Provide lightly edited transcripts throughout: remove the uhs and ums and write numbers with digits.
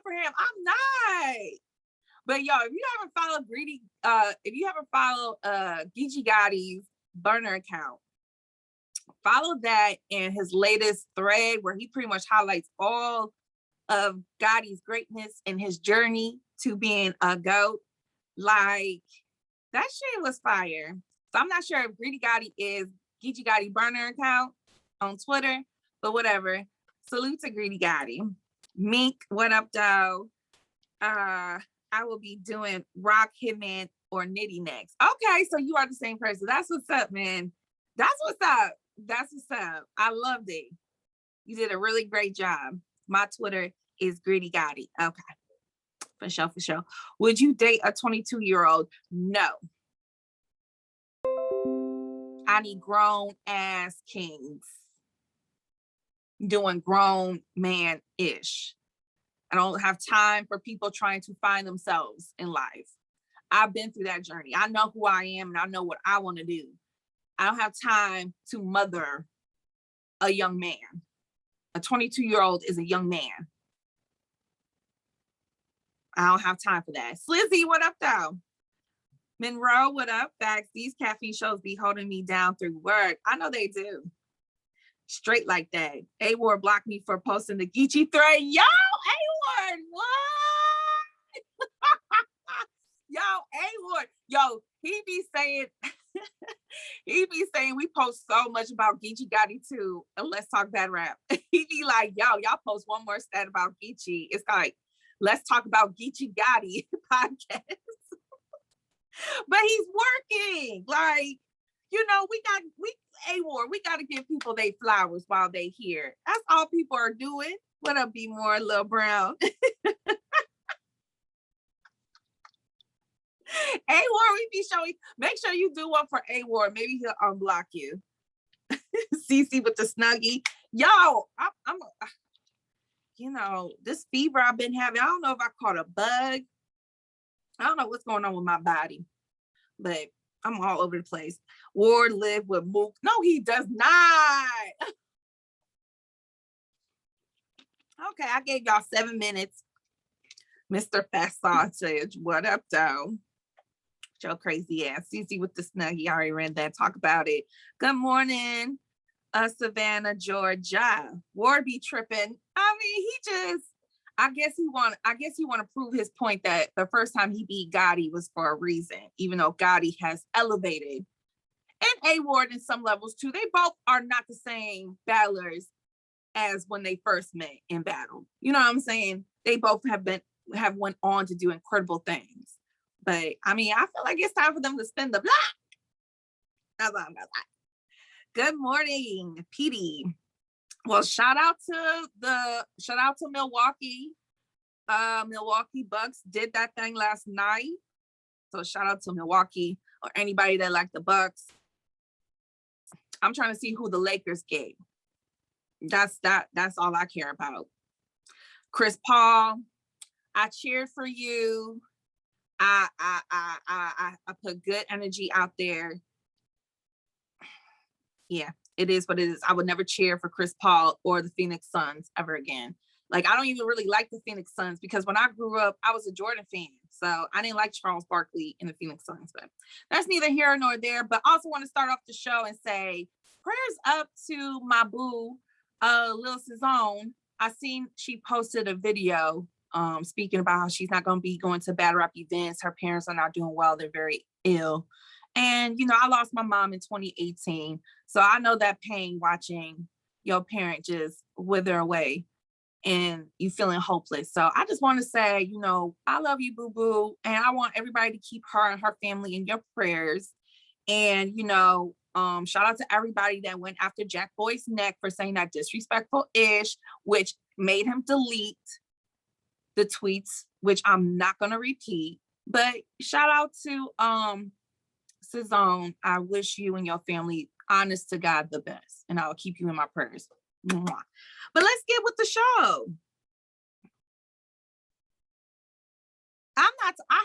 for him. I'm not. But yo, if you haven't followed Geechee Gotti's burner account, follow that and his latest thread where he pretty much highlights all of Gotti's greatness and his journey to being a GOAT. Like, that shit was fire. So I'm not sure if Greedy Gotti is Geechee Gotti burner account on Twitter, but whatever. Salute to Greedy Gotti. Mink, what up, though? I will be doing Rock, Hitman, or Nitty next. Okay, so you are the same person. That's what's up, man. That's what's up. That's what's up. I loved it. You did a really great job. My Twitter is Greedy Gotti. Okay. For sure, for sure. Would you date a 22-year-old? No. I need grown ass kings doing grown man-ish. I don't have time for people trying to find themselves in life. I've been through that journey. I know who I am and I know what I want to do. I don't have time to mother a young man. A 22-year-old is a young man. I don't have time for that. Slizzy, what up, though? Monroe, what up? Facts. These caffeine shows be holding me down through work. I know they do. Straight like that. A-Ward blocked me for posting the Geechee thread. Yo, A-Ward, what? Yo, A-Ward. Yo, he be saying we post so much about Geechee Gotti too. And let's talk bad rap. He be like, yo, y'all post one more stat about Geechee. It's like, let's talk about Geechee Gotti podcast. But he's working. Like, you know, A-Ward, we got to give people their flowers while they here. That's all people are doing. What up, B More, Lil Brown? A-Ward, we be showing. Make sure you do one for A-Ward. Maybe he'll unblock you. CeCe with the Snuggie. Yo, I'm you know, this fever I've been having, I don't know if I caught a bug. I don't know what's going on with my body, but I'm all over the place. Ward live with Mook. No, he does not. Okay, I gave y'all 7 minutes. Mr. Fast Sausage, what up, though? Joe crazy ass. CeCe with the Snuggie. I already read that. Talk about it. Good morning, Savannah, Georgia. Ward be tripping. I mean, I guess he want to prove his point that the first time he beat Gotti was for a reason, even though Gotti has elevated. And A-Ward in some levels too. They both are not the same battlers as when they first met in battle. You know what I'm saying? They both have went on to do incredible things. But I mean, I feel like it's time for them to spin the block. That's all I'm gonna say. Good morning, PD. Well, shout out to Milwaukee. Milwaukee Bucks did that thing last night. So shout out to Milwaukee or anybody that liked the Bucks. I'm trying to see who the Lakers get. That's all I care about. Chris Paul, I cheered for you. I put good energy out there. Yeah, it is what it is. I would never cheer for Chris Paul or the Phoenix Suns ever again. Like, I don't even really like the Phoenix Suns because when I grew up, I was a Jordan fan. So I didn't like Charles Barkley and the Phoenix Suns, but that's neither here nor there. But also want to start off the show and say prayers up to my boo, Lil CeCe. I seen she posted a video speaking about how she's not going to be going to battle rap events. Her parents are not doing well. They're very ill. And, you know, I lost my mom in 2018. So I know that pain watching your parent just wither away and you feeling hopeless. So I just want to say, you know, I love you, boo-boo. And I want everybody to keep her and her family in your prayers. And, you know, shout out to everybody that went after Jack Boy's neck for saying that disrespectful-ish, which made him delete the tweets, which I'm not going to repeat. But shout out to CeCe. I wish you and your family, honest to God, the best. And I'll keep you in my prayers. Mwah. But let's get with the show. I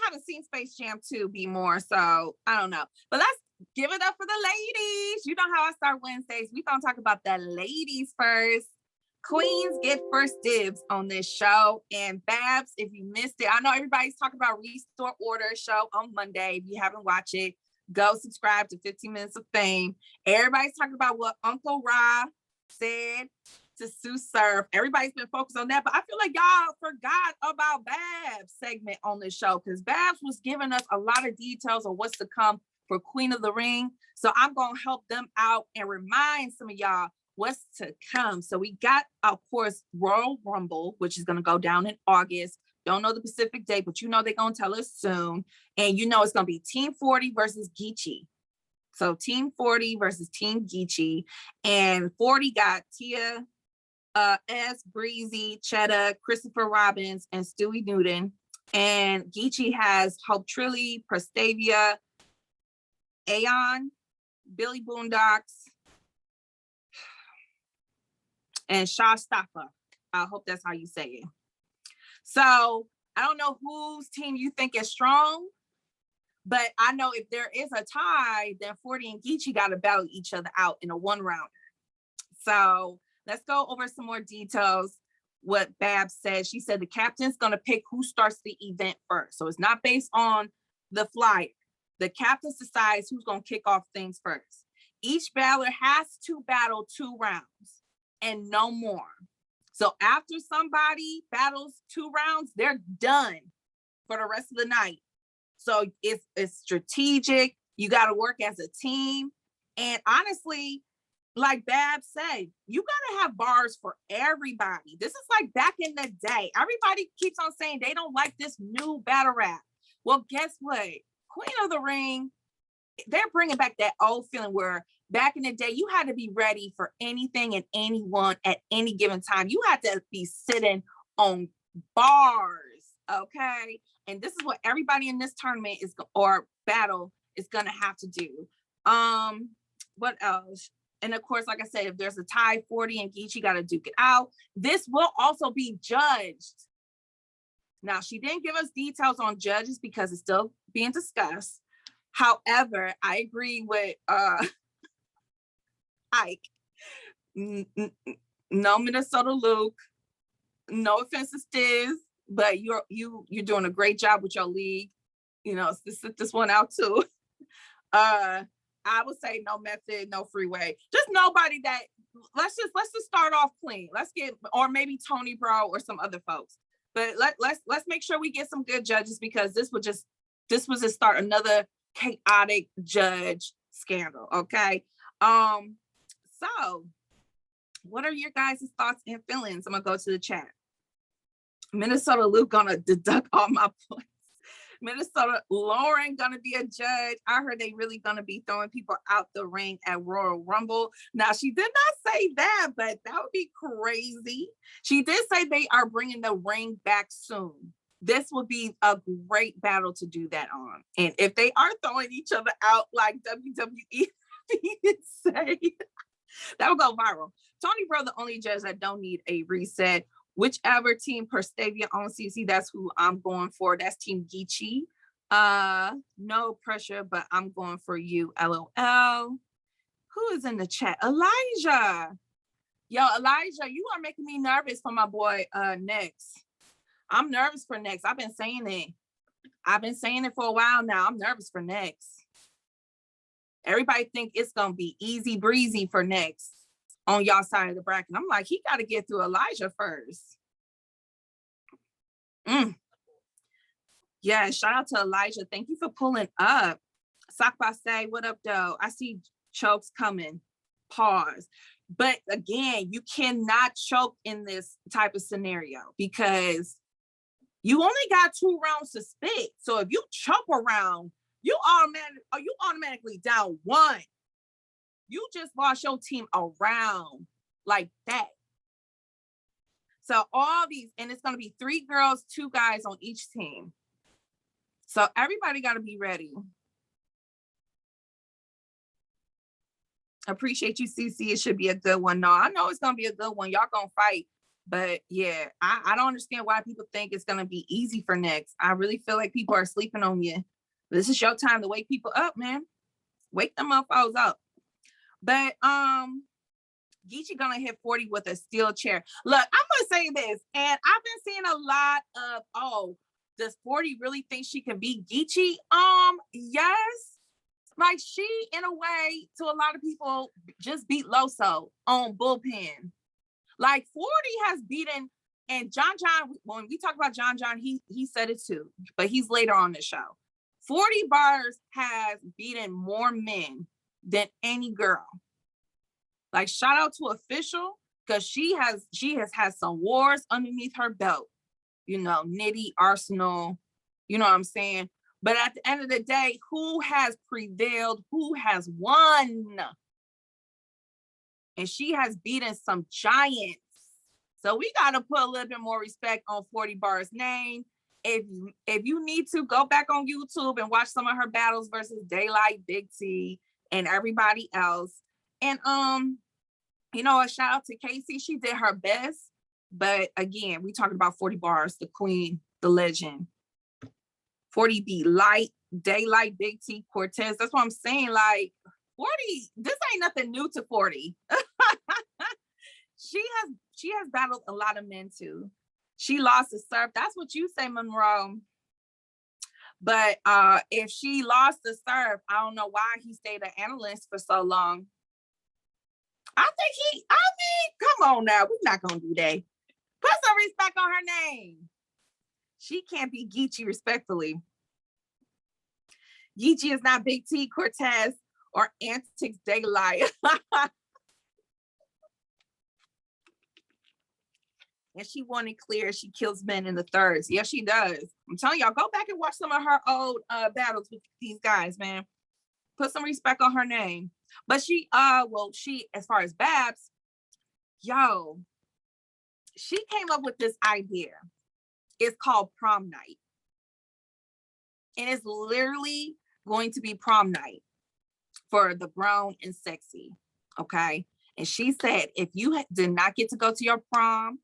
haven't seen Space Jam 2 be more, so I don't know. But let's give it up for the ladies. You know how I start Wednesdays. We're going to talk about the ladies first. Queens get first dibs on this show. And Babs, if you missed it, I know everybody's talking about Restore Order show on Monday. If you haven't watched it, go subscribe to 15 Minutes of Fame. Everybody's talking about what Uncle Ra said to Sue Surf. Everybody's been focused on that, but I feel like y'all forgot about Babs segment on this show, because Babs was giving us a lot of details on what's to come for Queen of the Ring. So I'm going to help them out and remind some of y'all what's to come. So we got, of course, Royal Rumble, which is going to go down in August. Don't know the specific date, but you know they're going to tell us soon. And you know it's going to be Team 40 versus Geechee. So Team 40 versus Team Geechee. And 40 got Tia, S, Breezy, Cheddar, Christopher Robbins, and Stewie Newton. And Geechee has Hope Trilly, Prestavia, Aeon, Billy Boondocks, and Shawstopper. I hope that's how you say it. So I don't know whose team you think is strong, but I know if there is a tie, then 40 and Geechee got to battle each other out in a one-rounder. So let's go over some more details. What Babs said. She said the captain's going to pick who starts the event first. So it's not based on the flyer. The captain decides who's going to kick off things first. Each battler has to battle 2 rounds and no more. So after somebody battles 2 rounds, they're done for the rest of the night. So it's strategic. You got to work as a team. And honestly, like Babs said, you got to have bars for everybody. This is like back in the day. Everybody keeps on saying they don't like this new battle rap. Well, guess what? Queen of the Ring, they're bringing back that old feeling where back in the day, you had to be ready for anything and anyone at any given time. You had to be sitting on bars, okay? And this is what everybody in this tournament is or battle is gonna have to do. What else? And of course, like I said, if there's a tie, 40 and Geechee got to duke it out. This will also be judged. Now, she didn't give us details on judges because it's still being discussed. However, I agree with Ike. No Minnesota Luke. No offense to Stiz, but you're doing a great job with your league. You know, sit this one out too. I would say no Method, no Freeway. Just nobody that let's just start off clean. Let's get, or maybe Tony Bro or some other folks. But let's make sure we get some good judges, because this was just start another chaotic judge scandal. Okay. So what are your guys' thoughts and feelings? I'm gonna go to the chat. Minnesota Luke gonna deduct all my points. Minnesota Lauren gonna be a judge. I heard they really gonna be throwing people out the ring at Royal Rumble. Now, she did not say that, but that would be crazy. She did say they are bringing the ring back soon. This would be a great battle to do that on. And if they are throwing each other out like WWE say, that would go viral. Tony Bro, the only judge that don't need a reset. Whichever team Prestavia on CeCe, that's who I'm going for. That's Team Geechee. No pressure, but I'm going for you, LOL. Who is in the chat? Elijah. Yo, Elijah, you are making me nervous for my boy Next. I'm nervous for Next. I've been saying it. I've been saying it for a while now. I'm nervous for Next. Everybody think it's going to be easy breezy for Next on y'all side of the bracket. I'm like, he got to get through Elijah first. Yeah, shout out to Elijah. Thank you for pulling up. Sakpa say, what up, though? I see chokes coming. Pause. But again, you cannot choke in this type of scenario because you only got 2 rounds to spit. So if you choke a round, you automatically down 1. You just lost your team around like that. So all these, and it's going to be 3 girls, 2 guys on each team. So everybody got to be ready. Appreciate you, CeCe. It should be a good one. No, I know it's going to be a good one. Y'all going to fight. But yeah, I don't understand why people think it's going to be easy for Next. I really feel like people are sleeping on you. This is your time to wake people up, man. Wake them motherfuckers up. But Geechee gonna hit 40 with a steel chair. Look, I'm gonna say this, and I've been seeing a lot of, oh, does 40 really think she can beat Geechee? Yes. Like, she, in a way, to a lot of people, just beat Loso on Bullpen. Like, 40 has beaten, and John, when we talk about John, he said it too, but he's later on the show. 40 Bars has beaten more men than any girl. Like, shout out to Official, because she has had some wars underneath her belt. You know, Nitty, Arsenal, you know what I'm saying? But at the end of the day, who has prevailed? Who has won? And she has beaten some giants. So we got to put a little bit more respect on 40 Bar's name. If you need to, go back on YouTube and watch some of her battles versus Daylight, Big T, and everybody else. And you know, a shout out to Casey. She did her best. But again, we talking about 40 Bars, the queen, the legend. 40 beat Light, Daylight, Big T, Cortez. That's what I'm saying. Like, 40, this ain't nothing new to 40. She has battled a lot of men too. She lost the serve. That's what you say, Monroe. But if she lost the serve, I don't know why he stayed an analyst for so long. I mean, come on now. We're not gonna do that. Put some respect on her name. She can't be Geechee respectfully. Geechee is not Big T, Cortez, or Antics Daylight. And she won it clear. She kills men in the thirds. Yes, she does. I'm telling y'all, go back and watch some of her old battles with these guys, man. Put some respect on her name. But she, as far as Babs, yo, she came up with this idea. It's called Prom Night. And it's literally going to be prom night for the grown and sexy, okay? And she said, if you did not get to go to your prom,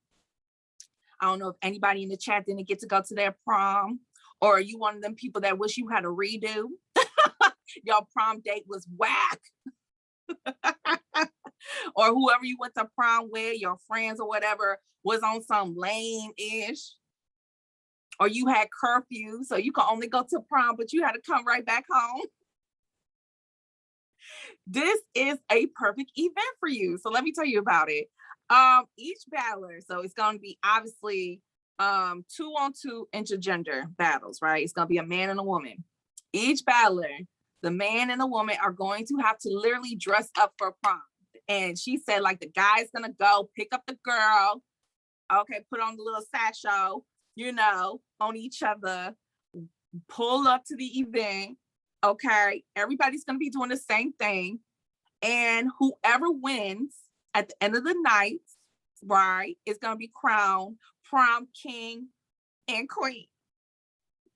I don't know if anybody in the chat didn't get to go to their prom, or are you one of them people that wish you had a redo? Your prom date was whack. Or whoever you went to prom with, your friends or whatever, was on some lame-ish. Or you had curfew, so you could only go to prom, but you had to come right back home. This is a perfect event for you. So let me tell you about it. Each battler, so it's going to be obviously 2-on-2 intergender battles, right? It's going to be a man and a woman. Each battler, the man and the woman, are going to have to literally dress up for prom. And she said, like, the guy's going to go pick up the girl, okay, put on the little satchel, you know, on each other, pull up to the event, okay? Everybody's going to be doing the same thing. And whoever wins at the end of the night, right, is going to be crowned prom king and queen.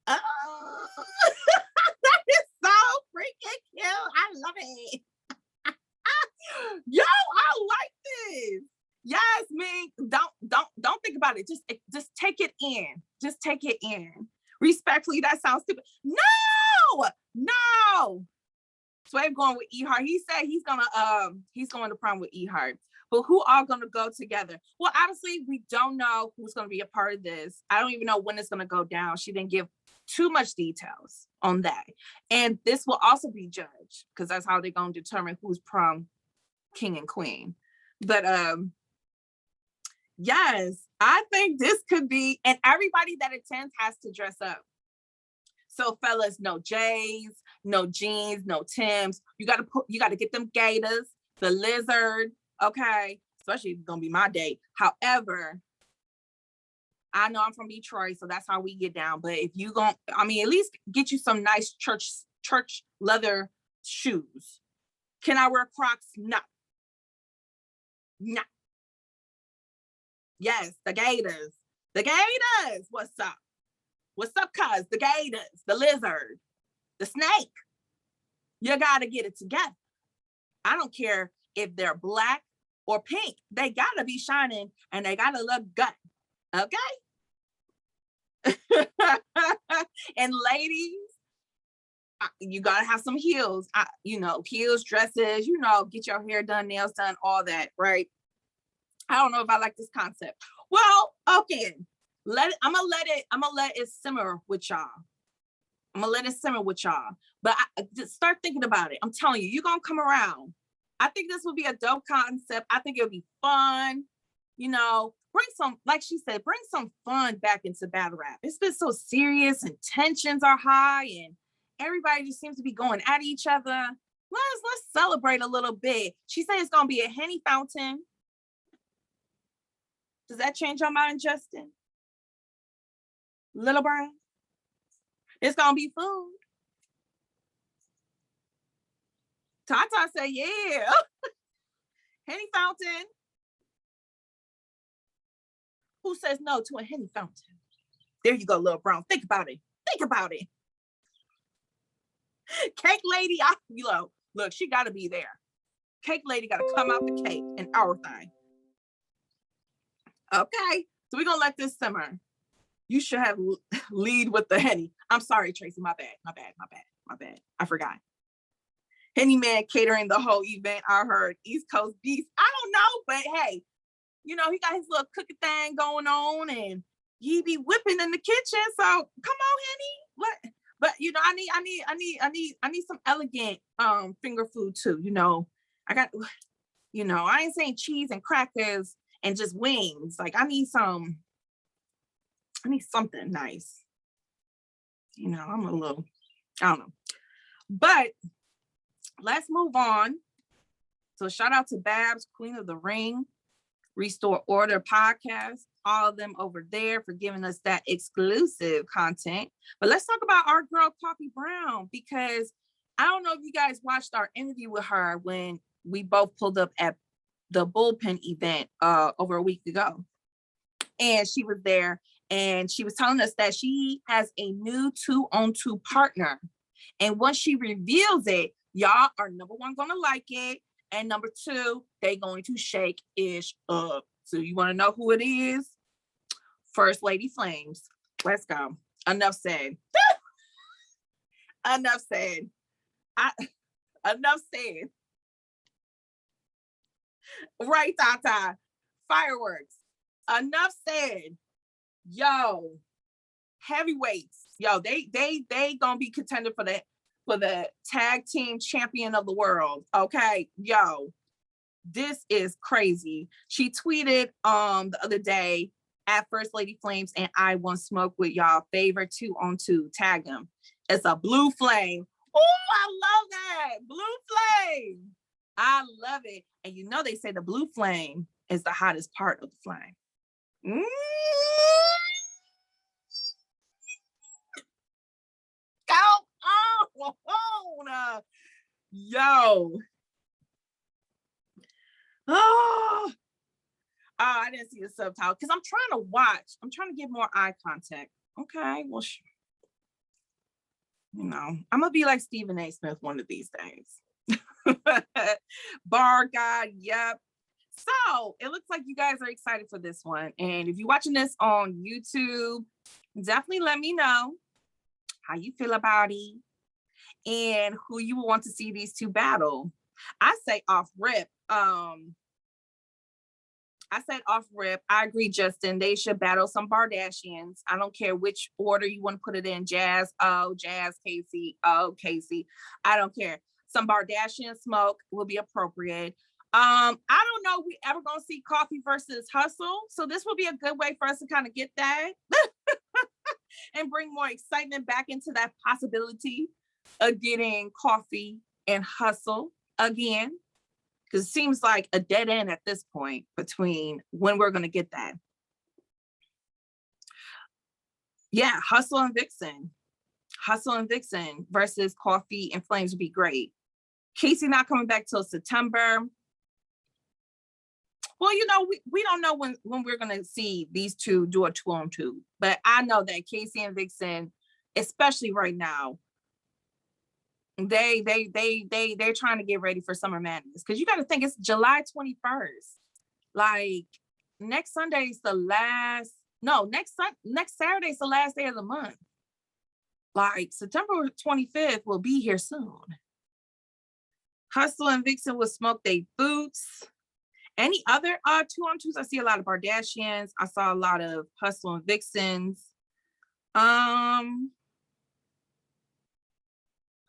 Oh, that is so freaking cute. I love it. Yo, I like this. Yes, man. Don't think about it. Just take it in. Just take it in. Respectfully, that sounds stupid. No. Swave going with E-Heart. He said he's going to prom with E-Heart. But who are going to go together? Well, obviously, we don't know who's going to be a part of this. I don't even know when it's going to go down. She didn't give too much details on that. And this will also be judged, because that's how they're going to determine who's prom king and queen. But yes, I think this could be, and everybody that attends has to dress up. So fellas, no J's, no jeans, no Timbs. You got to get them gaiters, the lizard, okay? Especially if it's gonna be my day. However, I know I'm from Detroit, so that's how we get down. But if you at least get you some nice church leather shoes. Can I wear Crocs? No. Yes, the gators. What's up? What's up, cuz? The gators, the lizard, the snake. You gotta get it together. I don't care if they're black or pink. They gotta be shining and they gotta look good. Okay? And ladies, you gotta have some heels. Heels, dresses, get your hair done, nails done, all that, right? I don't know if I like this concept. Well, okay. I'm gonna let it simmer with y'all. I'm gonna let it simmer with y'all. But just start thinking about it. I'm telling you, you're gonna come around. I think this would be a dope concept. I think it'll be fun. You know, bring some, like she said, bring some fun back into battle rap. It's been so serious and tensions are high and everybody just seems to be going at each other. Let's celebrate a little bit. She said it's gonna be a Henny fountain. Does that change your mind, Justin? Little Brown? It's gonna be food. Tata said, yeah. Henny fountain. Who says no to a Henny fountain? There you go, Little Brown. Think about it. Think about it. Cake lady, look, she gotta be there. Cake lady gotta come out the cake and everything. Okay, so we're gonna let this simmer. You should have lead with the Henny. I'm sorry, Tracy, my bad. I forgot. Henny Man catering the whole event. I heard East Coast Beast. I don't know, but hey, you know, he got his little cooking thing going on and he be whipping in the kitchen. So come on, Henny. But you know, I need some elegant finger food too. You know, I ain't saying cheese and crackers and just wings. Like I need something nice. You know, I'm a little, I don't know. But let's move on. So shout out to Babs, Queen of the Ring, Restore Order podcast, all of them over there for giving us that exclusive content. But let's talk about our girl, Coffee Brown, because I don't know if you guys watched our interview with her when we both pulled up at the bullpen event over a week ago. And she was there and she was telling us that she has a new 2-on-2 partner. And once she reveals it, y'all are number one, gonna like it. And number two, they going to shake ish up. So you want to know who it is? First Lady Flamez. Let's go. Enough said. Enough said. Enough said. Right, Tata. Fireworks. Enough said. Yo, heavyweights. Yo, they gonna be contender for the tag team champion of the world. Okay, yo, this is crazy. She tweeted the other day at First Lady Flamez, and I want smoke with y'all favorite 2-on-2. Tag them. It's a blue flame. Oh, I love that. Blue flame. I love it. And you know they say the blue flame is the hottest part of the flame. Go on. Yo. Oh, I didn't see the subtitle because I'm trying to watch. I'm trying to get more eye contact. Okay, well, you know, I'm gonna be like Stephen A. Smith one of these days. Bar God, yep. So it looks like you guys are excited for this one. And if you're watching this on YouTube, definitely let me know how you feel about it and who you would want to see these two battle. I say off rip. I agree, Justin. They should battle some Bardashians. I don't care which order you want to put it in. Jazz, Casey, Casey. I don't care. Some Bardashian smoke will be appropriate. I don't know if we ever gonna see Coffee versus Hustle. So this will be a good way for us to kind of get that and bring more excitement back into that possibility of getting Coffee and Hustle again. Because it seems like a dead end at this point between when we're going to get that. Yeah, Hustle and Vixen. Hustle and Vixen versus Coffee and Flamez would be great. Casey not coming back till September. Well, you know, we don't know when we're going to see these two do a 2-on-2. But I know that Casey and Vixen, especially right now, they're trying to get ready for Summer Madness, because you got to think it's July 21st. Like next Saturday is the last day of the month. Like September 25th will be here soon. Hustle and Vixen will smoke their boots Any other 2-on-2s? I see a lot of Kardashians. I saw a lot of Hustle and Vixens. I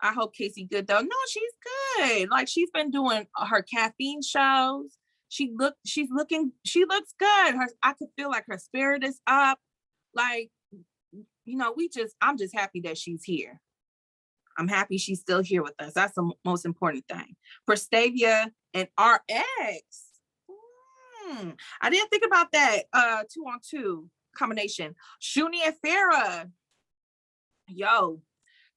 hope Casey good though. No, she's good. Like she's been doing her caffeine shows. She looks good. I could feel like her spirit is up. Like, you know, I'm just happy that she's here. I'm happy she's still here with us. That's the most important thing. For Stavia and RX. I didn't think about that 2-on-2 combination. Shuni and Farrah. Yo,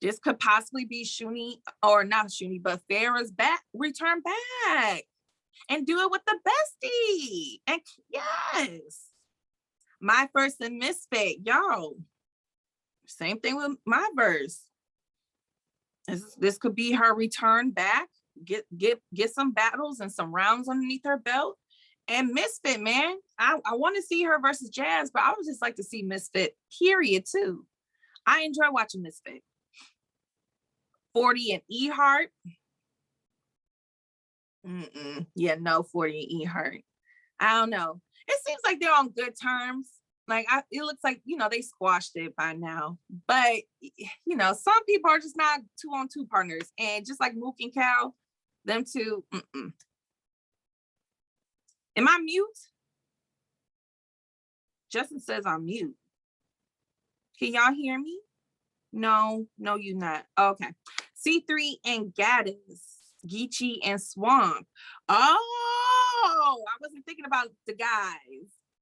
this could possibly be Shuni, or not Shuni, but Farrah's return back and do it with the bestie. And yes, My Verse and Misfit. Yo, same thing with My Verse. This could be her return back. Get some battles and some rounds underneath her belt. And Misfit, man, I want to see her versus Jazz, but I would just like to see Misfit, period, too. I enjoy watching Misfit. 40 and E-Heart. Yeah, no, 40 and E-Heart. I don't know. It seems like they're on good terms. Like, it looks like, you know, they squashed it by now. But, you know, some people are just not 2-on-2 partners. And just like Mook and Cal, them two, Am I mute? Justin says I'm mute. Can y'all hear me? No, you not. Okay. C3 and Gaddis. Geechee and Swamp. Oh, I wasn't thinking about the guys.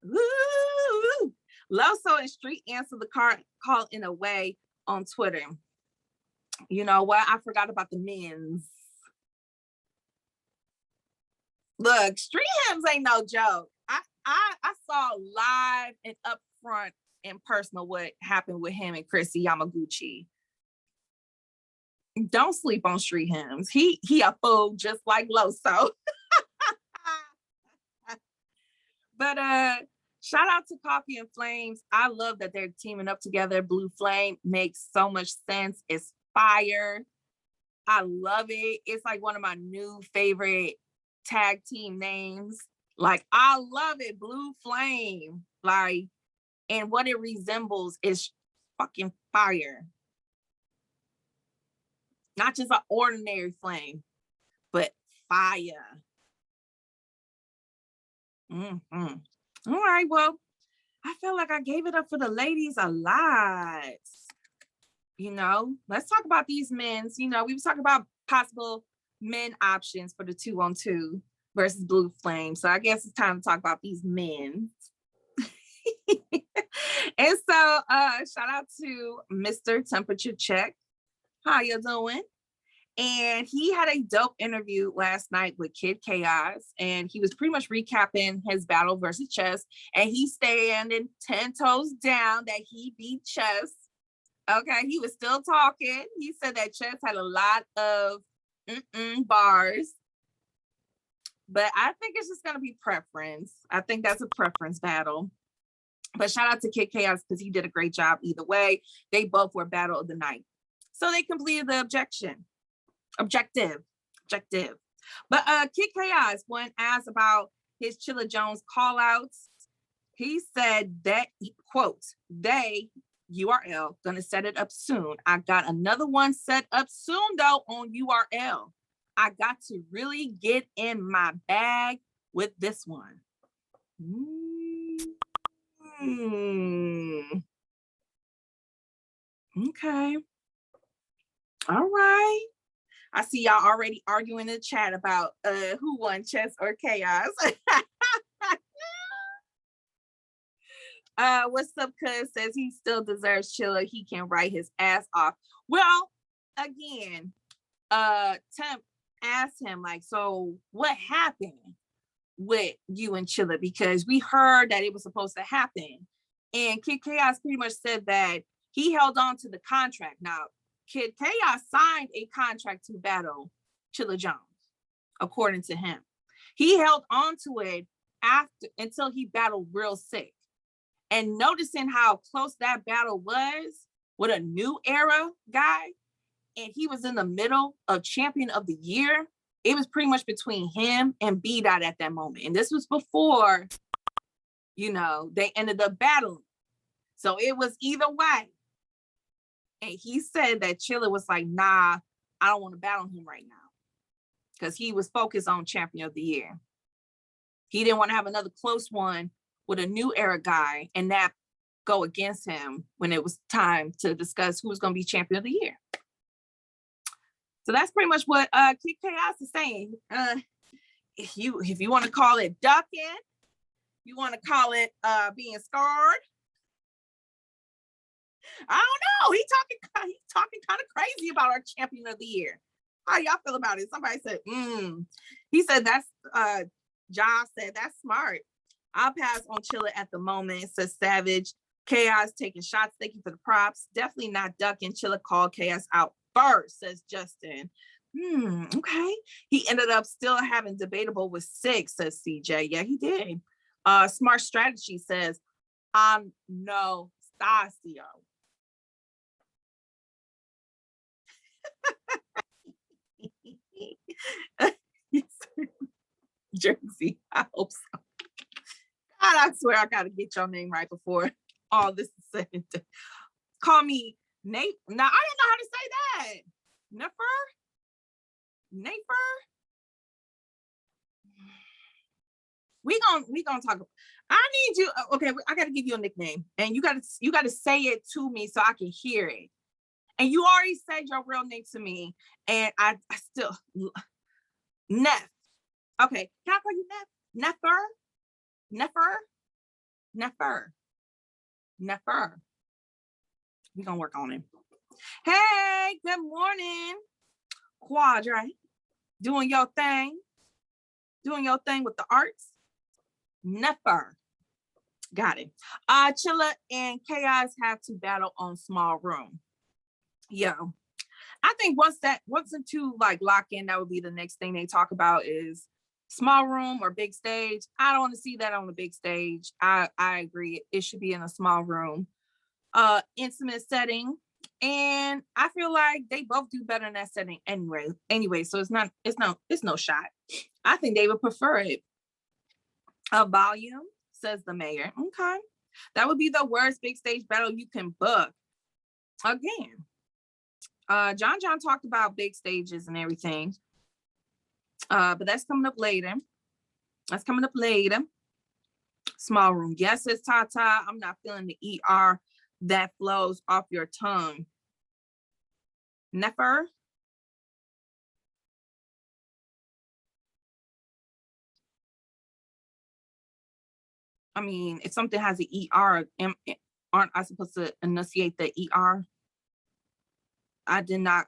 Woo! Loso and Street answered the call in a way on Twitter. You know what? I forgot about the men's. Look, Street Hymns ain't no joke. I saw live and up front and personal what happened with him and Chrissy Yamaguchi. Don't sleep on Street Hymns. He a fool just like Loso. But shout out to Coffee and Flames. I love that they're teaming up together. Blue Flame makes so much sense. It's fire. I love it. It's like one of my new favorite tag team names. Like, I love it. Blue Flame. Like, and what it resembles is fucking fire. Not just an ordinary flame, but fire. All right, well, I feel like I gave it up for the ladies a lot. You know, let's talk about these men's. You know, we were talking about possible men options for the 2-on-2 versus Blue Flame. So I guess it's time to talk about these men. And so shout out to Mr. Temperature Check. How you doing? And he had a dope interview last night with Kid Chaos, and he was pretty much recapping his battle versus Chess, and he's standing 10 toes down that he beat Chess. Okay, he was still talking. He said that Chess had a lot of bars, but I think it's just gonna be preference. I think that's a preference battle. But shout out to Kid Chaos because he did a great job either way. They both were battle of the night. So they completed the objective. But Kid Chaos, when asked about his Chilla Jones call outs, he said that, quote, they, URL, gonna set it up soon. I got another one set up soon though on URL. I got to really get in my bag with this one. Okay. All right. I see y'all already arguing in the chat about who won, Chess or Chaos. What's up, cuz says he still deserves Chilla. He can write his ass off. Well, again, Temp asked him, like, so what happened with you and Chilla? Because we heard that it was supposed to happen. And Kid Chaos pretty much said that he held on to the contract. Now, Kid Chaos signed a contract to battle Chilla Jones, according to him. He held on to it until he battled Real Sick. And noticing how close that battle was with a new era guy, and he was in the middle of Champion of the Year it was pretty much between him and B Dot at that moment. And this was before, you know, they ended up battling. So it was either way. And he said that Chilla was like, nah, I don't want to battle him right now. Because he was focused on Champion of the Year. He didn't want to have another close one with a new era guy and that go against him when it was time to discuss who was going to be Champion of the Year. So that's pretty much what Kid Chaos is saying. If you want to call it ducking, you want to call it being scarred. I don't know. He's talking kind of crazy about our Champion of the Year. How y'all feel about it? Somebody said, He said that's Josh said that's smart. I'll pass on Chilla at the moment, says Savage. Chaos taking shots. Thank you for the props. Definitely not ducking. Chilla called Chaos out first, says Justin. Okay. He ended up still having debatable with 6, says CJ. Yeah, he did. Smart strategy says, I'm no Stasio. Jersey, I hope so. God, I swear I gotta get your name right before all this is said and done. Call me Nate. Now I don't know how to say that. Nafer. We gonna talk. I need you. Okay, I gotta give you a nickname, and you gotta say it to me so I can hear it. And you already said your real name to me, and I still Neff. Okay, can I call you Neff? Nefer. We're gonna work on it. Hey, good morning. Quadra. Doing your thing with the arts. Nefer. Got it. Chilla and Chaos have to battle on small room. Yeah. I think once the two like lock in, that would be the next thing they talk about is small room or big stage. I don't want to see that on the big stage. I agree. It should be in a small room, intimate setting. And I feel like they both do better in that setting anyway. So it's no shot. I think they would prefer it. A volume, says the mayor. Okay. That would be the worst big stage battle you can book. Again. John talked about big stages and everything. But that's coming up later. Small room. Yes, it's Tata. I'm not feeling the ER that flows off your tongue. Nefer. I mean, if something has an ER, aren't I supposed to enunciate the ER? I did not.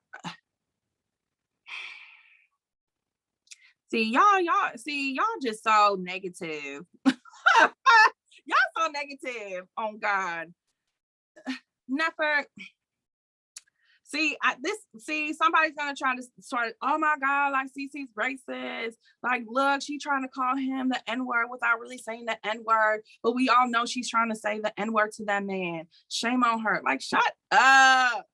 See, y'all just so negative. Y'all so negative. Oh God. Never. Somebody's gonna try to start, oh my God, like CeCe's racist. Like, look, she's trying to call him the N-word without really saying the N-word. But we all know she's trying to say the N-word to that man. Shame on her. Like, shut up.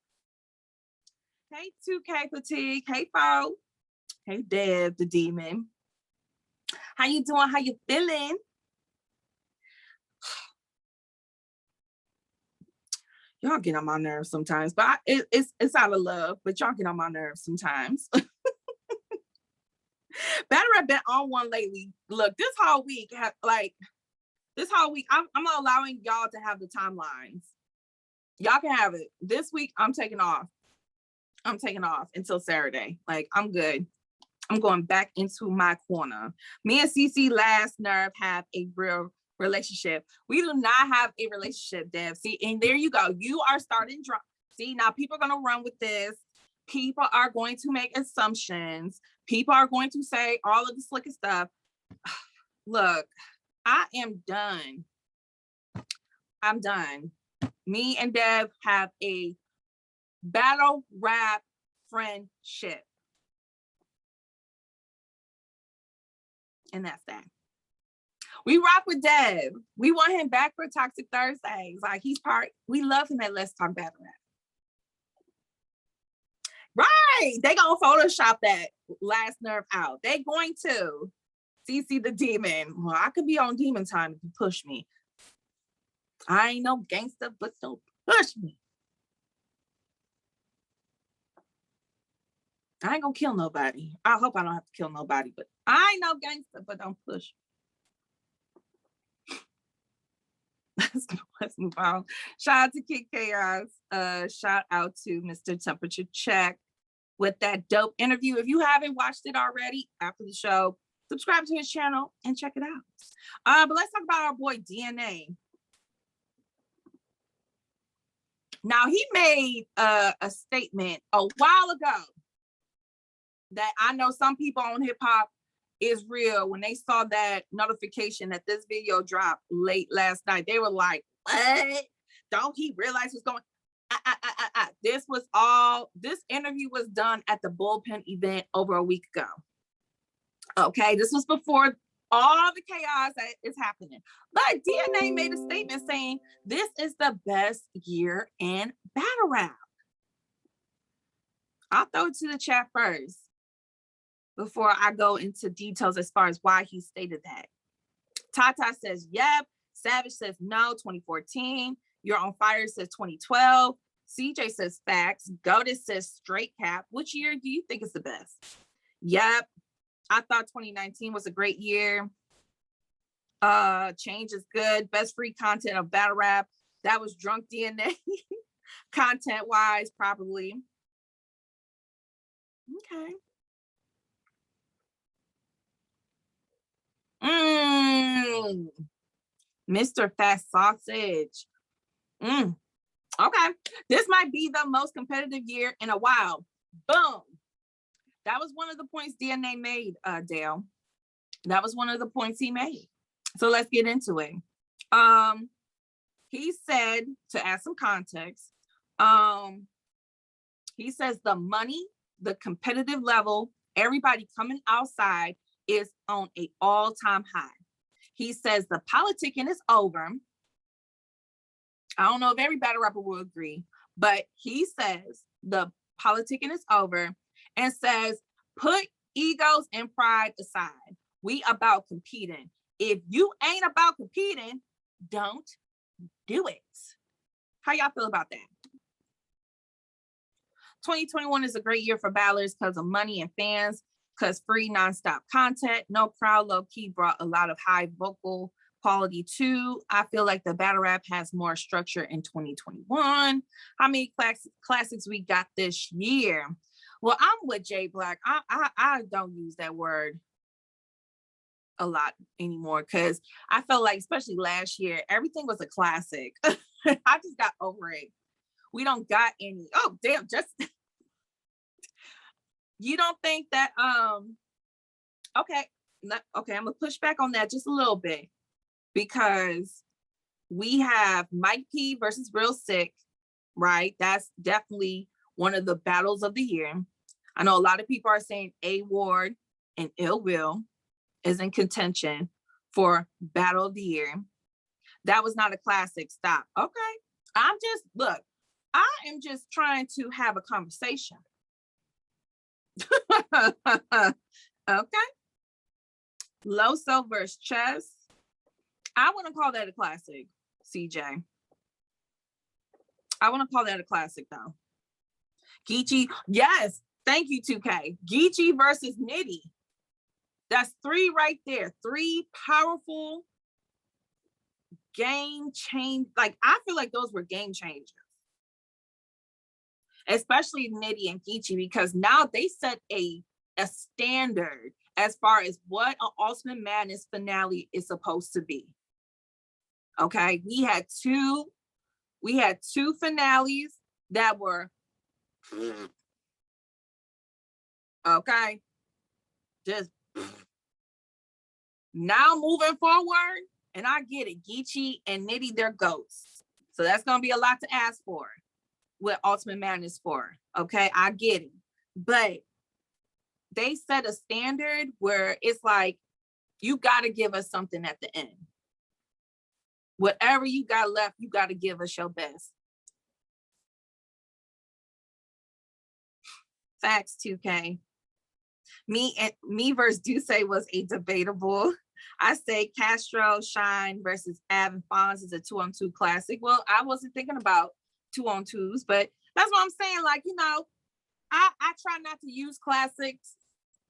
Hey, 2K Fatigue. Hey, Fo. Hey, Dev, the demon. How you doing? How you feeling? Y'all get on my nerves sometimes, but it's out of love, but y'all get on my nerves sometimes. Better have been on one lately. Look, this whole week, I'm allowing y'all to have the timelines. Y'all can have it. This week, I'm taking off until Saturday. Like, I'm good. I'm going back into my corner. Me and CeCe last nerve have a real relationship. We do not have a relationship, Dev. See, and there you go. You are starting drunk. See, now people are going to run with this. People are going to make assumptions. People are going to say all of the slickest stuff. Look, I am done. I'm done. Me and Dev have a battle rap friendship. And that's that. We rock with Dev. We want him back for Toxic Thursdays. Like, we love him at Let's Talk Battle Rap. Right. They gonna Photoshop that last nerve out. They going to. CeCe the demon. Well, I could be on demon time if you push me. I ain't no gangster, but don't push me. I ain't gonna kill nobody. I hope I don't have to kill nobody, but I ain't no gangster, but don't push. Let's move on. Shout out to Kid Chaos. Shout out to Mr. Temperature Check with that dope interview. If you haven't watched it already after the show, subscribe to his channel and check it out. But let's talk about our boy DNA. Now, he made a statement a while ago that I know some people on hip hop is real. When they saw that notification that this video dropped late last night, they were like, what? Don't he realize what's going on? This interview was done at the Bullpen event over a week ago. Okay, this was before all the chaos that is happening. But DNA made a statement saying, this is the best year in battle rap. I'll throw it to the chat first before I go into details as far as why he stated that. Tata says, yep. Savage says, no, 2014. You're on Fire says 2012. CJ says, facts. Goated says, straight cap. Which year do you think is the best? Yep. I thought 2019 was a great year. Change is good. Best free content of battle rap. That was drunk DNA. Content-wise, probably. Okay. Mr. Fast Sausage. Okay. This might be the most competitive year in a while. Boom. That was one of the points DNA made, Dale. That was one of the points he made. So let's get into it. He said, to add some context, he says the money, the competitive level, everybody coming outside is on an all-time high. He says the politicking is over. I don't know if every battle rapper will agree, but he says the politicking is over and says, put egos and pride aside. We about competing. If you ain't about competing, don't do it. How y'all feel about that? 2021 is a great year for battlers because of money and fans, because free nonstop content, no crowd, low key brought a lot of high vocal quality too. I feel like the battle rap has more structure in 2021. How many classics we got this year? Well, I'm with J Black. I don't use that word a lot anymore because I felt like, especially last year, everything was a classic. I just got over it. We don't got any. Oh, damn, just you don't think that okay, I'm gonna push back on that just a little bit because we have Mike P versus Real Sick, right? That's definitely one of the battles of the year. I know a lot of people are saying A Ward and Ill Will is in contention for battle of the year. That was not a classic. Stop. Okay. Look, I am just trying to have a conversation. Okay. Loso versus Chess. I want to call that a classic, CJ. I want to call that a classic though. Geechee, yes, thank you, 2K. Geechee versus Nitty. That's 3 right there. 3 powerful game change. Like, I feel like those were game changers. Especially Nitty and Geechee, because now they set a standard as far as what an Ultimate Madness finale is supposed to be. Okay, we had two finales that were okay. Just now moving forward, and I get it. Geechee and Nitty, they're goats. So that's gonna be a lot to ask for with Ultimate Madness 4. Okay, I get it. But they set a standard where it's like, you gotta give us something at the end. Whatever you got left, you gotta give us your best. Facts 2K. Me versus Duce was a debatable. I say Castro, Shine versus Av and Fonz is a 2-on-2 classic. Well, I wasn't thinking about 2-on-2s, but that's what I'm saying. Like, I try not to use classics,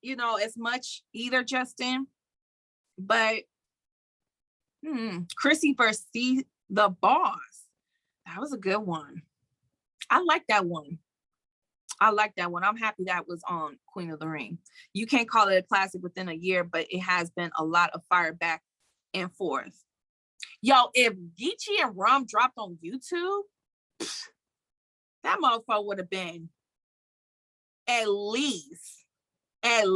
as much either, Justin. But Chrissy versus CeCe the Boss. That was a good one. I like that one. I'm happy that was on Queen of the Ring. You can't call it a classic within a year, but it has been a lot of fire back and forth. Yo, if Geechee and Rum dropped on YouTube, that motherfucker would have been at least at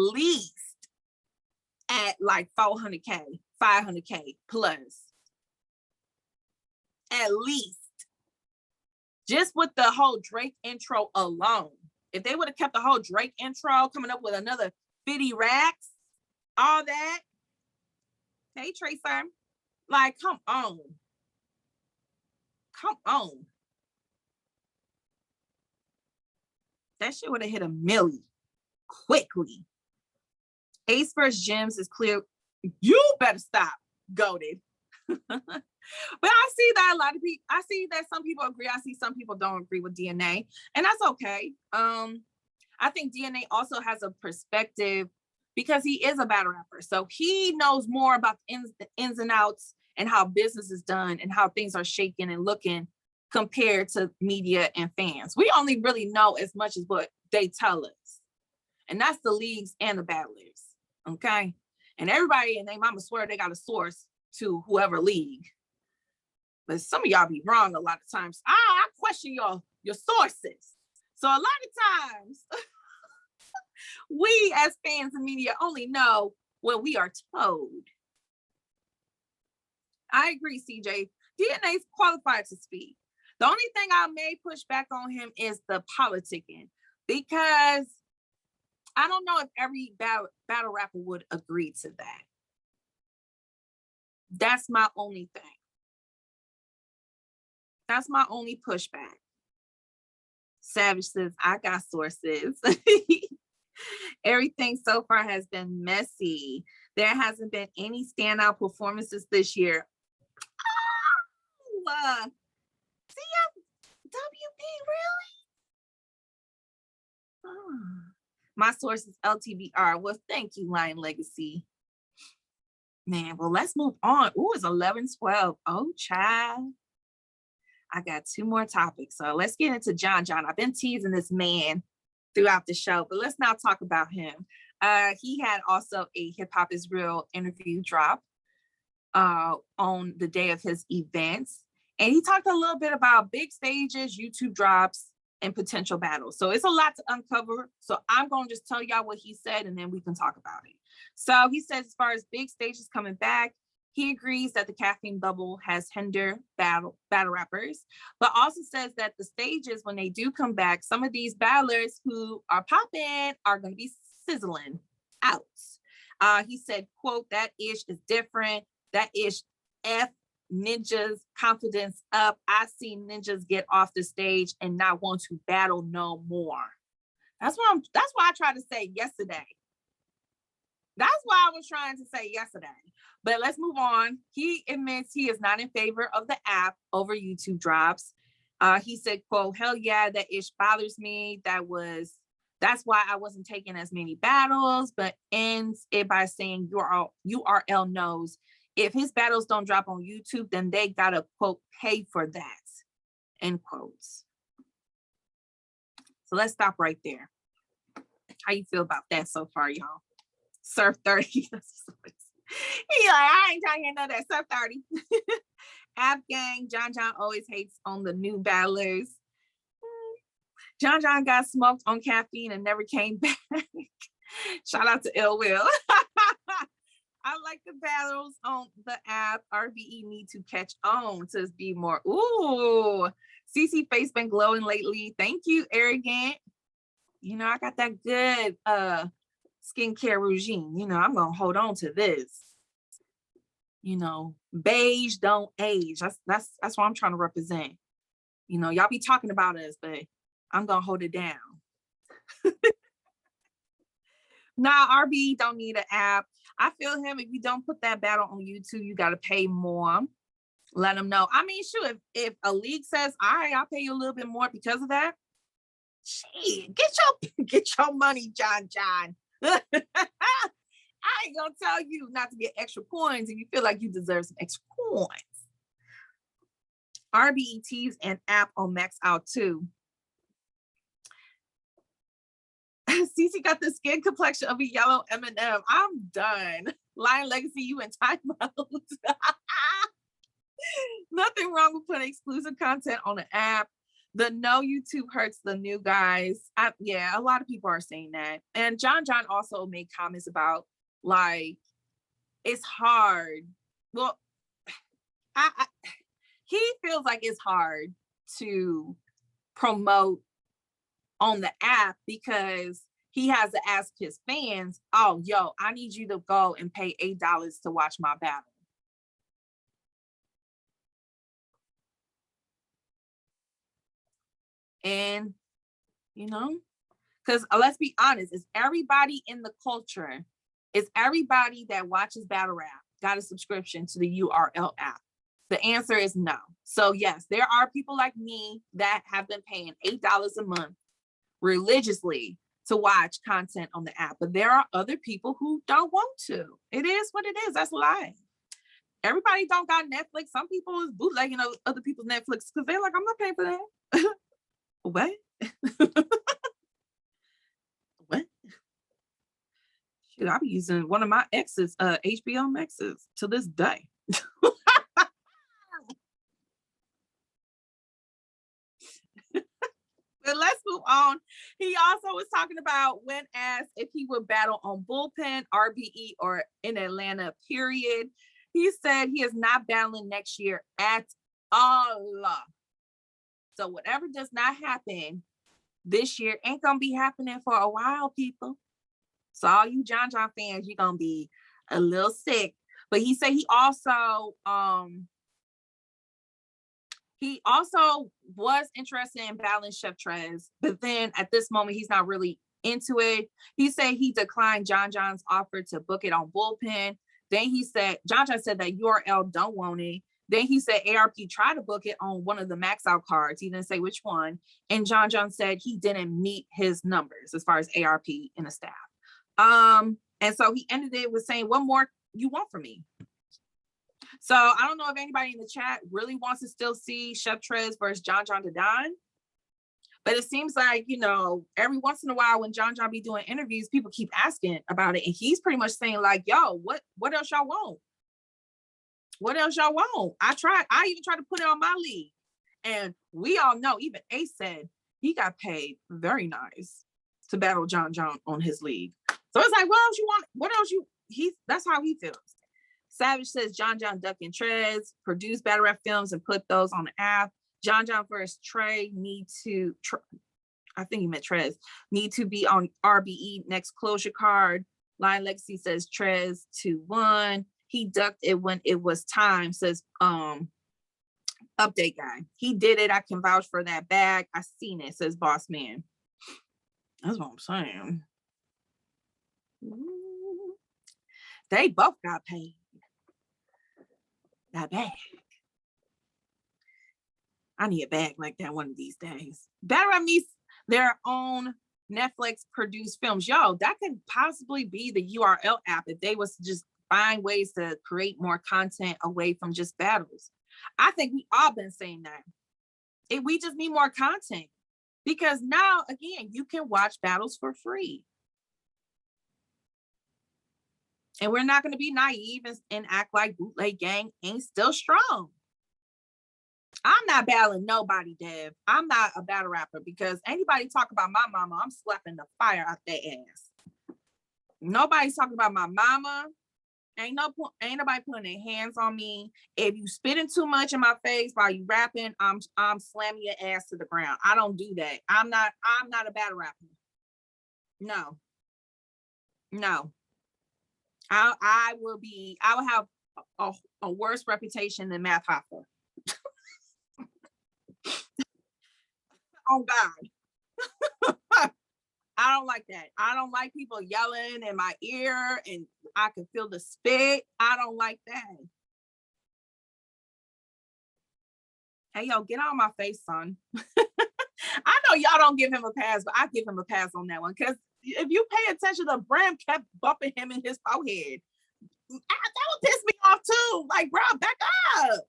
like 400K, 500K plus. At least. Just with the whole Drake intro alone. If they would have kept the whole Drake intro, coming up with another 50 racks, all that. Hey, Tracer. Like, come on. That shit would have hit a million quickly. Ace versus Gems is clear. You better stop, goated. But I see that a lot of people, I see that some people agree. I see some people don't agree with DNA, and that's okay. I think DNA also has a perspective because he is a battle rapper. So he knows more about the ins and outs and how business is done and how things are shaking and looking compared to media and fans. We only really know as much as what they tell us. And that's the leagues and the battlers, okay? And everybody and their mama swear they got a source to whoever league. But some of y'all be wrong a lot of times. I question your sources. So a lot of times, we as fans and media only know what we are told. I agree, CJ. DNA is qualified to speak. The only thing I may push back on him is the politicking, because I don't know if every battle rapper would agree to that. That's my only thing. That's my only pushback. Savage says, I got sources. Everything so far has been messy. There hasn't been any standout performances this year. Oh, CFWB, really? Oh. My source is LTBR. Well, thank you, Lion Legacy. Man, well, let's move on. Ooh, it's 11:12. Oh, child. I got 2 more topics. So let's get into John. I've been teasing this man throughout the show, but let's now talk about him. He had also a Hip Hop is Real interview drop on the day of his events. And he talked a little bit about big stages, YouTube drops, and potential battles. So it's a lot to uncover. So I'm going to just tell y'all what he said, and then we can talk about it. So he says, as far as big stages coming back, he agrees that the caffeine bubble has hindered battle rappers, but also says that the stages, when they do come back, some of these battlers who are popping are going to be sizzling out. He said, quote, that ish is different. That ish F ninjas confidence up. I see ninjas get off the stage and not want to battle no more. That's why I tried to say yesterday. That's why I was trying to say yesterday. But let's move on. He admits he is not in favor of the app over YouTube drops. He said, quote, hell yeah, that ish bothers me. That's why I wasn't taking as many battles, but ends it by saying URL knows if his battles don't drop on YouTube, then they gotta, quote, pay for that, end quotes. So let's stop right there. How you feel about that so far, y'all? Surf 30. He like, I ain't trying to hear none of that. Surf 30. App Gang, John always hates on the new battlers. John got smoked on caffeine and never came back. Shout out to Ill Will. I like the battles on the app. RBE need to catch on to be more. Ooh, CeCe face been glowing lately. Thank you, Arrogant. You know, I got that good skincare regime. You know, I'm gonna hold on to this. You know, beige don't age. That's what I'm trying to represent. You know, y'all be talking about us, but I'm gonna hold it down. Nah, RB don't need an app. I feel him. If you don't put that battle on YouTube, you got to pay more. Let them know. I mean, shoot, if a league says, all right, I'll pay you a little bit more because of that, shit, get your money, John. I ain't gonna tell you not to get extra coins if you feel like you deserve some extra coins. RBETs and app on max out too. CeCe got the skin complexion of a yellow M&M. I'm done. Lion Legacy, you in timeout. Nothing wrong with putting exclusive content on the app. The no YouTube hurts the new guys. Yeah, a lot of people are saying that. And John also made comments about like, it's hard. Well, he feels like it's hard to promote on the app because he has to ask his fans, oh, yo, I need you to go and pay $8 to watch my battle. And, you know, because let's be honest, is everybody in the culture, is everybody that watches battle rap got a subscription to the URL app? The answer is no. So yes, there are people like me that have been paying $8 a month religiously to watch content on the app, but there are other people who don't want to. It is what it is. That's life. Everybody don't got Netflix. Some people is bootlegging other people's Netflix because they're like, I'm not paying for that. What? What? Shit, I'll be using one of my exes, HBO Maxes to this day. But let's move on. He also was talking about when asked if he would battle on Bullpen, RBE, or in Atlanta, period. He said he is not battling next year at all. So whatever does not happen this year ain't gonna be happening for a while, people. So all you John fans, you're gonna be a little sick. But he said he also was interested in battling Chef Trez, but then at this moment he's not really into it. He said he declined John's offer to book it on Bullpen. Then he said John said that URL don't want it. Then he said ARP tried to book it on one of the max out cards. He didn't say which one. And John said he didn't meet his numbers as far as ARP and the staff. And so he ended it with saying, what more you want from me? So I don't know if anybody in the chat really wants to still see Chef Trez versus John Dadon. But it seems like, you know, every once in a while when John be doing interviews, people keep asking about it. And he's pretty much saying like, yo, what else y'all want? What else y'all want? I even tried to put it on my league. And we all know, even Ace said he got paid very nice to battle John on his league. So it's like, what else you want? What else that's how he feels. Savage says John ducking Trez, produce battle rap films and put those on the app. John versus Trey I think he meant Trez, need to be on RBE next closure card. Lion Legacy says Trez 2-1. He ducked it when it was time, says update guy. He did it. I can vouch for that bag. I seen it, says Boss Man. That's what I'm saying. They both got paid. That bag. I need a bag like that one of these days. Battle Rap needs their own Netflix produced films. Yo, that could possibly be the URL app if they was to just find ways to create more content away from just battles. I think we all been saying that. We just need more content because now, again, you can watch battles for free. And we're not going to be naive and act like Bootleg Gang ain't still strong. I'm not battling nobody, Dev. I'm not a battle rapper because anybody talk about my mama, I'm slapping the fire out their ass. Nobody's talking about my mama. Ain't nobody putting their hands on me. If you spitting too much in my face while you rapping, I'm slamming your ass to the ground. I don't do that. I'm not a battle rapper. No. I will have a worse reputation than Math Hoffa. Oh God. I I don't like that. I don't like people yelling in my ear and I can feel the spit. I don't like that. Hey, yo, get out of my face, son. I know y'all don't give him a pass, but I give him a pass on that one. Because if you pay attention, the brim kept bumping him in his forehead. That would piss me off too. Like, bro, back up.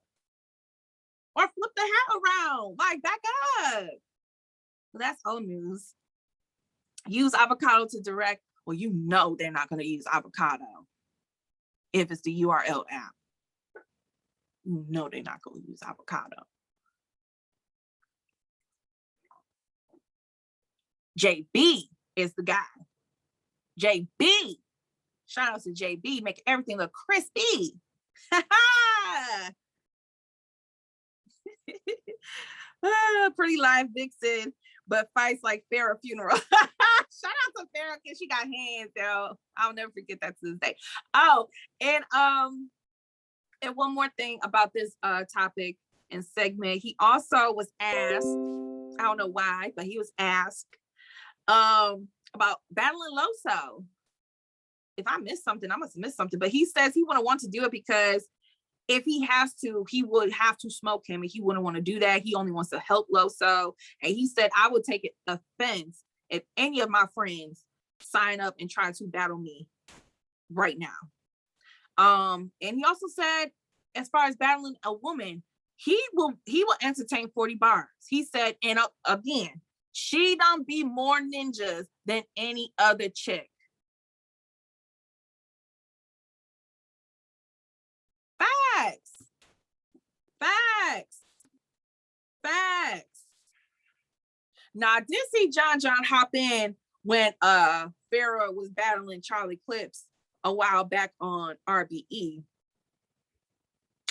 Or flip the hat around. Like, back up. Well, that's old news. Use avocado to direct. Well, you know they're not going to use avocado if it's the URL app. You know they're not going to use avocado. JB is the guy. JB. Shout out to JB. Make everything look crispy. Pretty live vixen, but fights like Farrah funeral. Shout out to Farrah because she got hands, though. I'll never forget that to this day. Oh, and one more thing about this topic and segment. He also was asked, I don't know why, but he was asked about battling Loso. If I missed something, I must have missed something. But he says he wouldn't want to do it because if he has to, he would have to smoke him, and he wouldn't want to do that. He only wants to help Loso. And he said, I would take offense if any of my friends sign up and try to battle me right now. And he also said, as far as battling a woman, he will entertain 40 bars. He said, and again, she don't be more ninjas than any other chick. Facts. Now, I did see John hop in when Farrah was battling Charlie Clips a while back on RBE.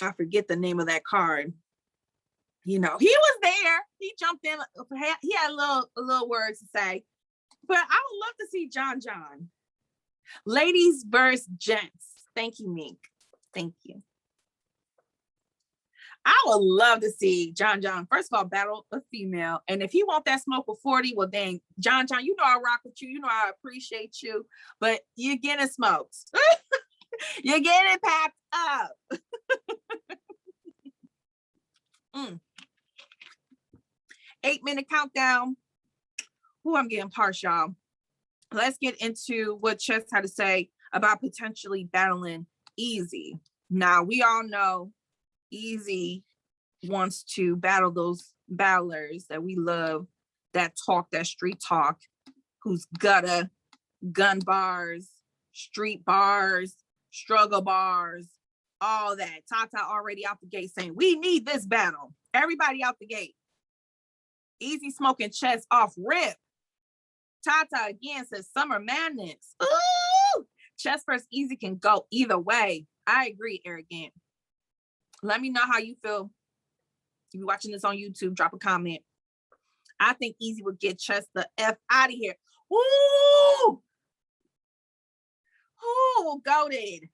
I forget the name of that card. You know, he was there. He jumped in. He had a little words to say. But I would love to see John. Ladies versus gents. Thank you, Meek. Thank you. I would love to see John, first of all, battle a female. And if he want that smoke with 40, well, then, John, you know I rock with you. You know I appreciate you. But you're getting smoked. You're getting packed up. 8-minute countdown. Who I'm getting partial, y'all. Let's get into what Chess had to say about potentially battling Eazy. Now, we all know Eazy wants to battle those battlers that we love, that talk, that street talk, who's gutter, gun bars, street bars, struggle bars, all that. Tata already out the gate saying, we need this battle. Everybody out the gate. Eazy smoking Chess off rip. Tata again says Summer Madness. Ooh! Chess versus Eazy can go either way. I agree, Arrogant. Let me know how you feel. If you're watching this on YouTube, drop a comment. I think Eazy would get Chess the F out of here. Ooh! Ooh, goated.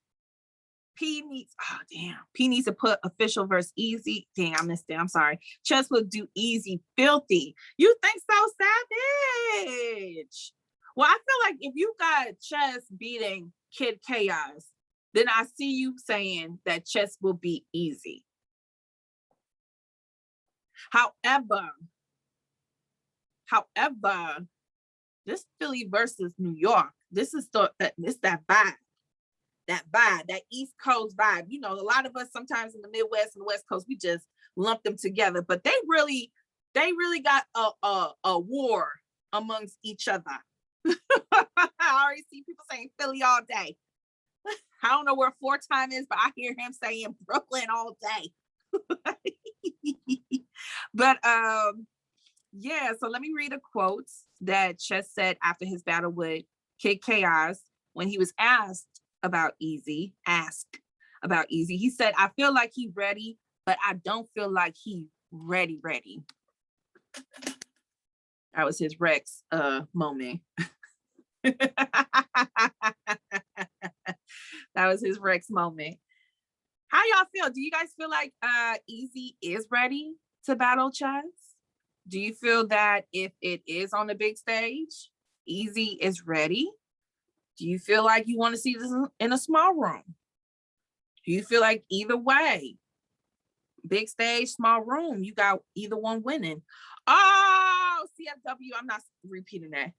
P needs to put official versus Eazy. Dang, I missed it. I'm sorry. Chess would do Eazy filthy. You think so, Savage? Well, I feel like if you got Chess beating Kid Chaos, then I see you saying that Chess will beat Eazy. However, this Philly versus New York, this is that vibe. That East Coast vibe. You know, a lot of us sometimes in the Midwest and the West Coast, we just lump them together, but they really got a war amongst each other. I already see people saying Philly all day. I don't know where 4-time is, but I hear him saying Brooklyn all day. But yeah, so let me read a quote that Chess said after his battle with Kid Chaos when he was asked about Eazy. He said, I feel like he's ready, but I don't feel like he's ready. That was his Rex moment. That was his Rex moment. How y'all feel? Do you guys feel like Eazy is ready to battle Chess? Do you feel that if it is on the big stage, Eazy is ready. Do you feel like you want to see this in a small room? Do you feel like either way, big stage, small room, you got either one winning? Oh, CFW, I'm not repeating that.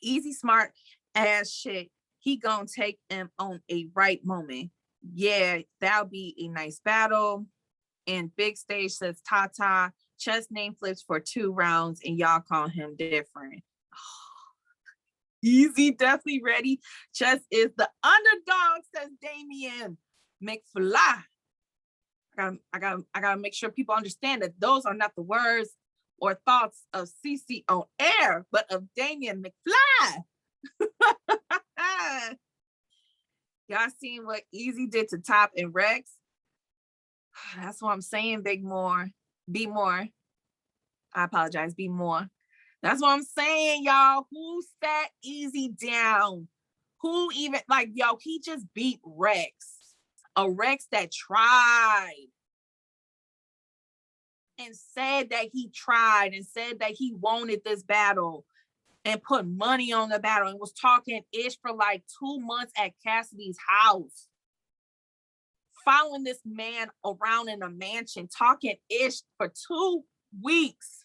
Eazy smart ass shit. He gonna take him on a right moment. Yeah, that'll be a nice battle. And big stage says Tata. Chess name flips for 2 rounds, and y'all call him different. Eazy definitely ready. Chess is the underdog, says Damian McFly. I gotta make sure people understand that those are not the words or thoughts of CeCe on air, but of Damian McFly. Y'all seen what Eazy did to Top and Rex? That's what I'm saying, Big More. Be more. I apologize, be more. That's what I'm saying, y'all. Who sat Eazy down? Who even, like, yo, he just beat Rex. A Rex that tried and said that he tried and said that he wanted this battle and put money on the battle and was talking ish for like 2 months at Cassidy's house. Following this man around in a mansion, talking ish for 2 weeks.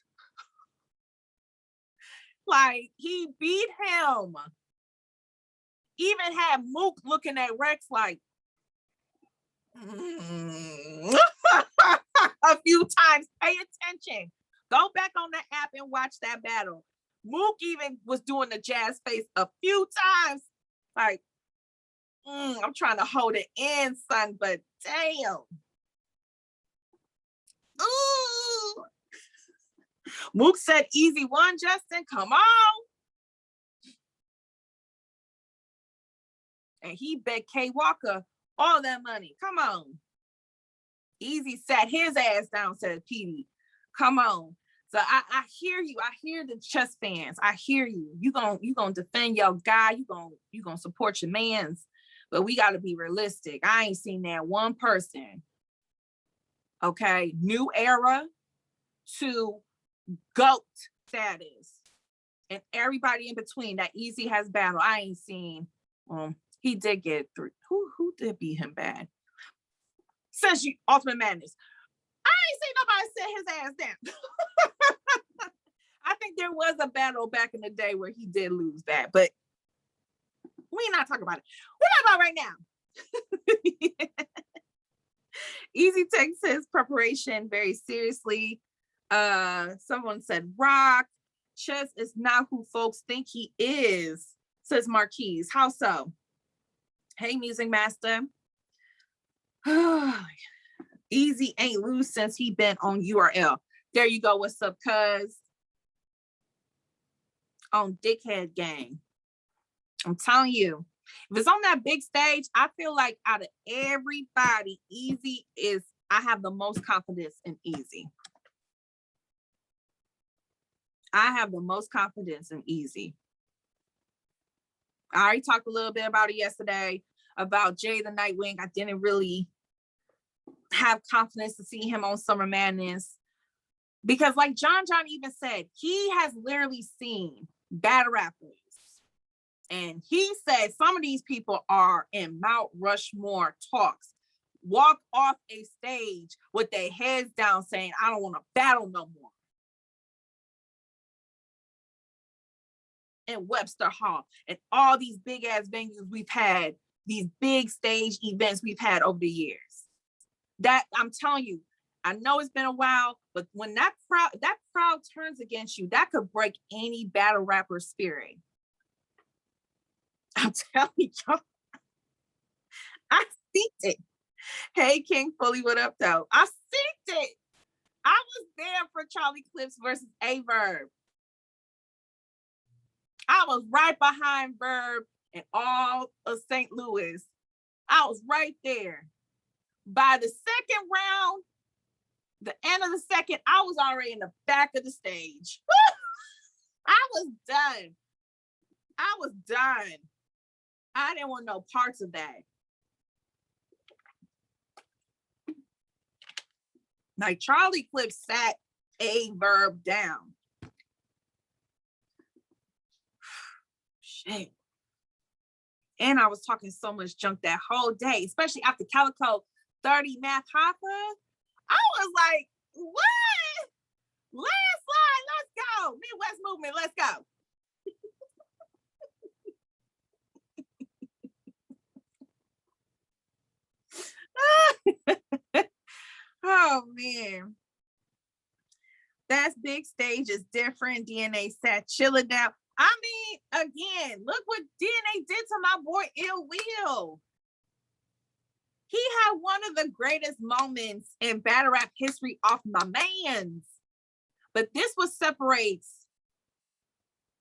Like, he beat him. Even had Mook looking at Rex like, a few times. Pay attention. Go back on the app and watch that battle. Mook even was doing the jazz face a few times. Like, I'm trying to hold it in, son, but damn. Ooh. Mook said Eazy won, Justin. Come on. And he bet K Walker all that money. Come on. Eazy sat his ass down, said Petey. Come on. So I hear you. I hear the chess fans. I hear you. You gonna defend your guy. You gonna support your mans. But we gotta be realistic. I ain't seen that one person. Okay, new era to GOAT status, and everybody in between that Eazy has battled. I ain't seen. He did get through. Who did beat him bad? Says you, Ultimate Madness. I ain't seen nobody set his ass down. I think there was a battle back in the day where he did lose bad, but we're not talking about it. We're not about right now. Eazy takes his preparation very seriously. Someone said Rock. Chess is not who folks think he is, says Marquise. How so? Hey, Music Master. Eazy ain't lose since he been on URL. There you go. What's up, cuz? On Dickhead Gang. I'm telling you, if it's on that big stage, I feel like out of everybody, Eazy is, I have the most confidence in Eazy. I have the most confidence in Eazy. I already talked a little bit about it yesterday, about Jay the Nightwing. I didn't really have confidence to see him on Summer Madness because, like John even said, he has literally seen battle rappers, and he said some of these people are in Mount Rushmore talks, walk off a stage with their heads down saying, I don't want to battle no more. In Webster Hall and all these big ass venues we've had, these big stage events we've had over the years. That, I'm telling you, I know it's been a while, but when that crowd turns against you, that could break any battle rapper spirit. I'm telling y'all, I seen it. Hey, King Fully, what up, though? I seen it. I was there for Charlie Clips versus A-Verb. I was right behind Verb and all of St. Louis. I was right there. By the second round, the end of the second, I was already in the back of the stage. I was done. I didn't want no parts of that. Like, Charlie Clips sat A-Verb down. shit. And I was talking so much junk that whole day, especially after Calico 30 Math Hopper. I was like, what? Landslide, let's go. Midwest movement, let's go. Oh man. That's big stage is different. DNA sat chilling down. I mean, again, look what DNA did to my boy Ill Will. He had one of the greatest moments in battle rap history off my man's. But this what separates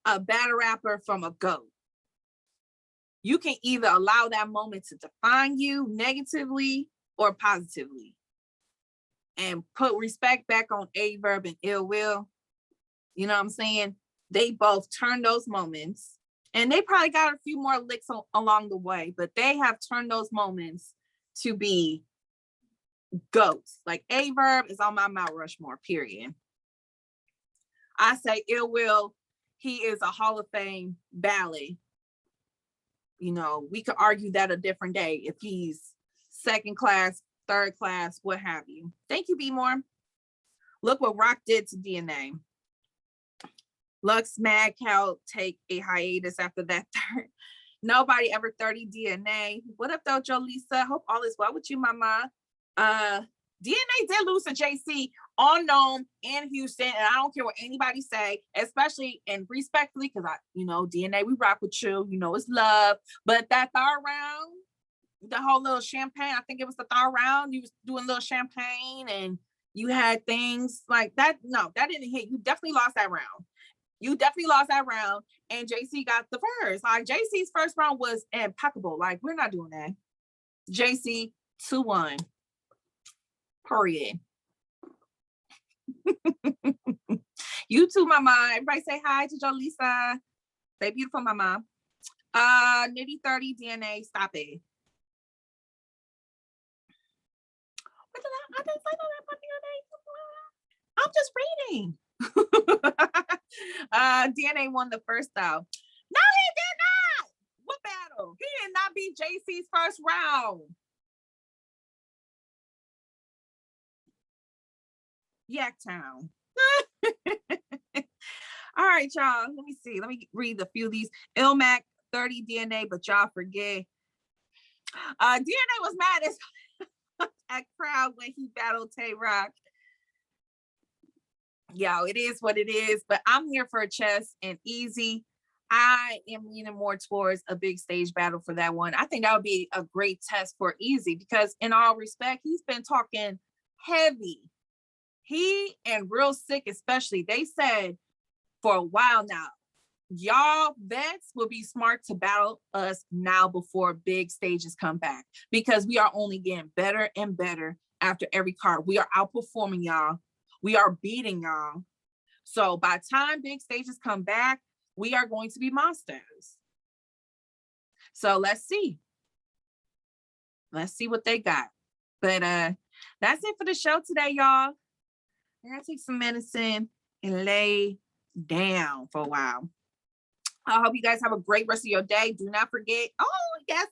a battle rapper from a GOAT. You can either allow that moment to define you negatively or positively. And put respect back on A-Verb and Ill Will. You know what I'm saying? They both turned those moments, and they probably got a few more licks along the way, but they have turned those moments to be GOATs. Like A-Verb is on my Mount Rushmore, period. I say Ill Will, he is a Hall of Fame ballad. You know, we could argue that a different day if he's second class, third class, what have you. Thank you, B More. Look what Rock did to DNA. Lux Mad Cow take a hiatus after that third. Nobody ever 30 DNA. What up though, Joe Lisa? Hope all is well with you, mama. DNA did lose to JC unknown in Houston, and I don't care what anybody say, especially and respectfully, because DNA, we rock with you. You know, it's love. But that third round, the whole little champagne, I think it was the third round, you was doing a little champagne and you had things like that. No, that didn't hit. You definitely lost that round. And JC got the first. Like JC's first round was impeccable. Like, we're not doing that. JC 2-1. Period. You too, mama. Everybody say hi to Jolisa. Say beautiful, mama. Nitty 30 DNA. Stop it. What did I didn't say that about DNA. I'm just reading. DNA won the first though. No, he did not. What battle? He did not beat JC's first round. Yaktown. All right, y'all. Let me see. Let me read a few of these. Ilmac 30 DNA, but y'all forget. DNA was mad at crowd when he battled Tay Rock. Yo, it is what it is, but I'm here for a Chess and Eazy. I am leaning more towards a big stage battle for that one. I think that would be a great test for Eazy because in all respect, he's been talking heavy. He and Real Sick especially, they said for a while now, y'all vets will be smart to battle us now before big stages come back because we are only getting better and better after every card. We are outperforming y'all. We are beating y'all. So by the time big stages come back, we are going to be monsters. So let's see. Let's see what they got. But that's it for the show today, y'all. I gotta take some medicine and lay down for a while. I hope you guys have a great rest of your day. Do not forget, oh yes,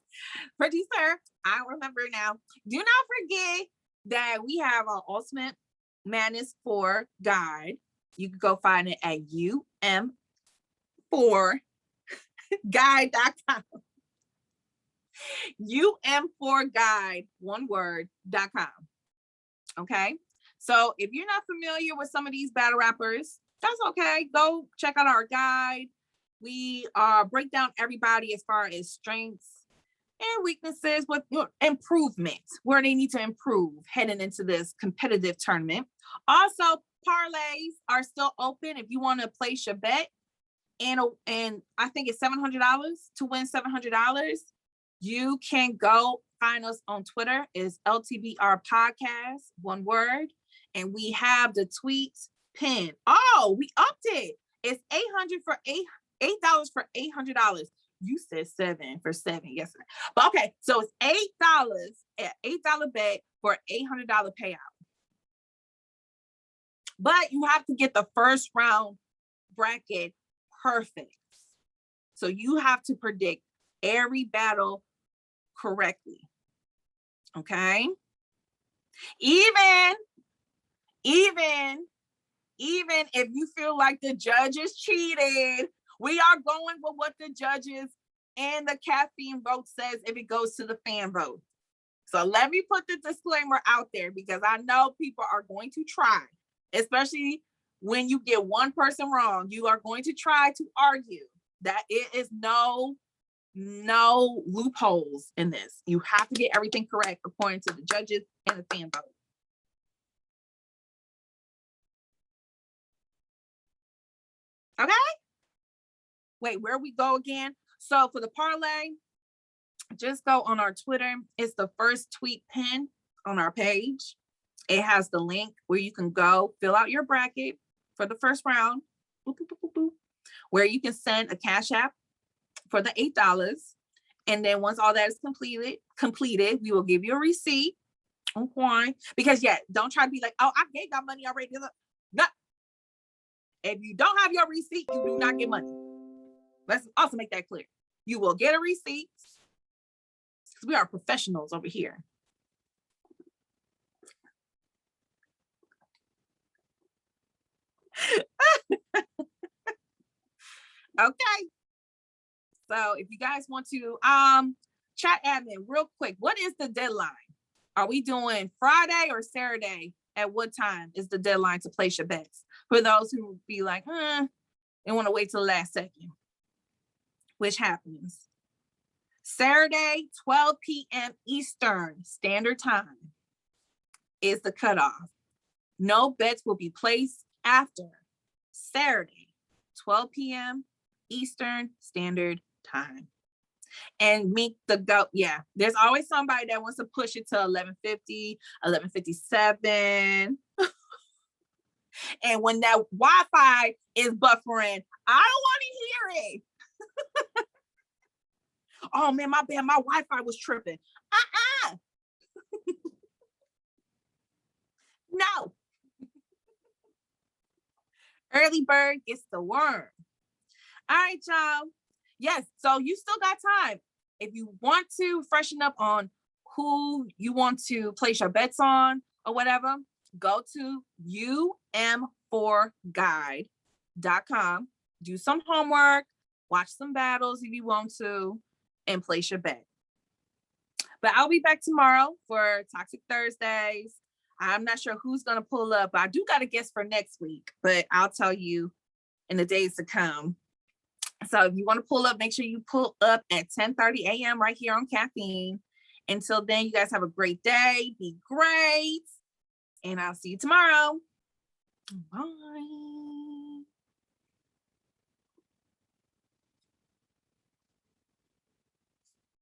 producer, I remember now. Do not forget that we have our Ultimate Madness 4 guide. You can go find it at um4guide.com. um4guide, one word.com. Okay. So if you're not familiar with some of these battle rappers, that's okay. Go check out our guide. We break down everybody as far as strengths and weaknesses with improvement, where they need to improve heading into this competitive tournament. Also, parlays are still open if you want to place your bet. And I think it's $700 to win $700. You can go find us on Twitter. It's LTBR Podcast, one word. And we have the tweets pinned. Oh, we upped it. It's $800 for $8 for $800. You said 7 for 7 yesterday. But okay, so it's $8 at $8 bet for $800 payout. But you have to get the first round bracket perfect. So you have to predict every battle correctly. Okay. Even if you feel like the judges cheated, we are going with what the judges and the caffeine vote says if it goes to the fan vote. So let me put the disclaimer out there, because I know people are going to try, especially when you get one person wrong, you are going to try to argue that it is no loopholes in this. You have to get everything correct according to the judges and the fan vote. Okay. Wait, where we go again? So for the parlay, just go on our Twitter. It's the first tweet pin on our page. It has the link where you can go fill out your bracket for the first round, boop, boop, boop, boop, boop, where you can send a Cash App for the $8. And then once all that is completed, we will give you a receipt. Okay. Because don't try to be like, oh, I gave y'all money already. No. If you don't have your receipt, you do not get money. Let's also make that clear. You will get a receipt, because we are professionals over here. Okay. So if you guys want to chat admin real quick, what is the deadline? Are we doing Friday or Saturday? At what time is the deadline to place your bets? For those who be like, they want to wait till the last second, which happens Saturday, 12 p.m. Eastern Standard Time is the cutoff. No bets will be placed after Saturday, 12 p.m. Eastern Standard Time. And meet the go. Yeah, there's always somebody that wants to push it to 11:50, 11:57. And when that Wi-Fi is buffering, I don't want to hear it. Oh man, my bad, my Wi-Fi was tripping. No. Early bird gets the worm. All right, y'all. Yes, so you still got time. If you want to freshen up on who you want to place your bets on or whatever, go to um4guide.com, do some homework, watch some battles if you want to, and place your bet. But I'll be back tomorrow for Toxic Thursdays. I'm not sure who's going to pull up. I do got a guest for next week, but I'll tell you in the days to come. So if you want to pull up, make sure you pull up at 10:30 a.m. right here on Caffeine. Until then, you guys have a great day. Be great. And I'll see you tomorrow. Bye.